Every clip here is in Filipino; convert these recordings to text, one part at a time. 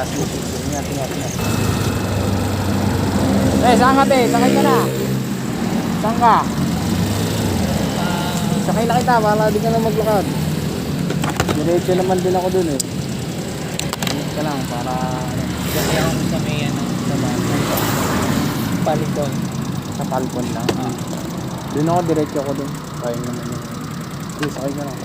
Ingat. Saan ka te? Sakay ka na. Saan ka? Sakay na kita para di ka na maglakad. Diretso naman din ako dun eh. Ingat ka lang para Kasi ako sa may Palikon. sa Palpon lang. Dun ako, diretso ako dun. Kaya naman yun. Sige, sakay ka lang.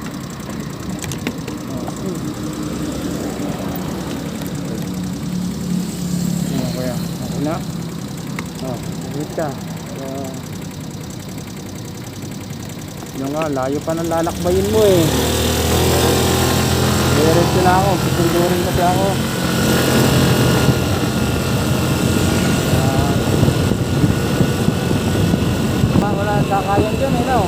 Kuya, okay na? Ingat ka. Yun nga, layo pa ng lalakbayin mo eh. Diretso na ako, pipindurin kasi ako. Walang sakayan dyan eh, no?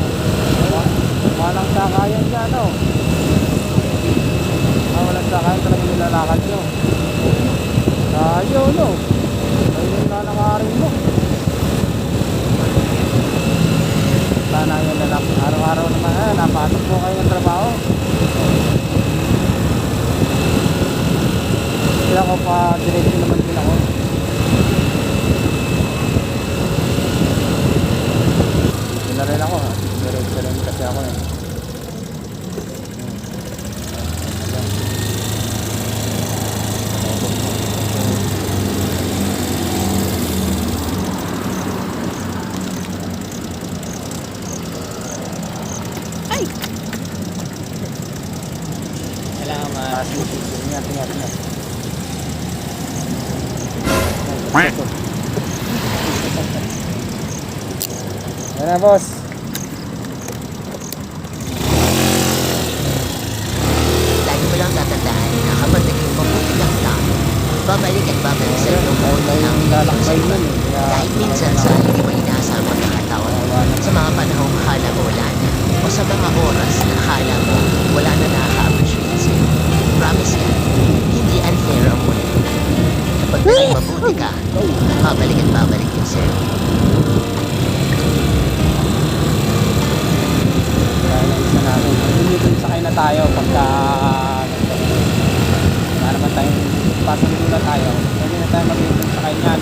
Walang sakayan dyan, no? Walang sakayan talaga nilalakad nyo. Tayo, no? Ayun na nakarin mo. Sana yun na lang. Araw-araw naman, napasok po kayo ng trabaho. Kaya ako pa, diretso naman din ako. Dito na rin ako, ha? Diretso rin kasi ako eh. Salamat. Ingat. Yan na, boss. Lagi mo lang tatandaan na kapag naging mabuti lang tayo, babalik at babalik sa iyong buhay ng lalakbay nun eh. kahit minsan sa hindi mo inaasang pagkakataon, sa mga panahong akala mo wala na, o sa mga oras na akala mo wala na nakaka-appreciate sa'yo. Promise yan, hindi unfair ang mundo. Kapag naging mabuti ka, babalik at babalik yun sa'yo. Kaya naisa namin. Dun sakay na tayo pagka wala naman tayong pasang na tayo. Pwede na tayo mag-ibig sakay niyan.